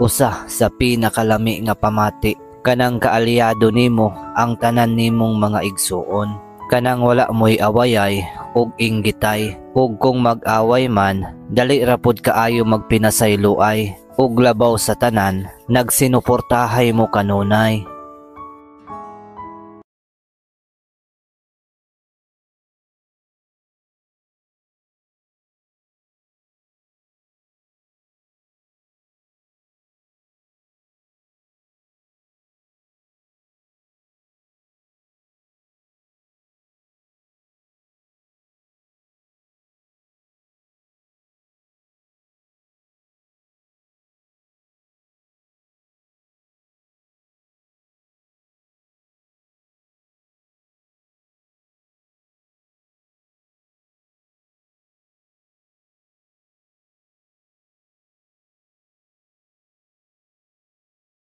Usa sa pinakalami nga pamati kanang kaalyado nimo ang tanan nimong mga igsuon. Kanang wala mo'y awayay ug inggitay, ug kung mag-away man dali ra pud kaayo magpinasayloay, ug labaw sa tanan nagsinuportahay mo kanunay.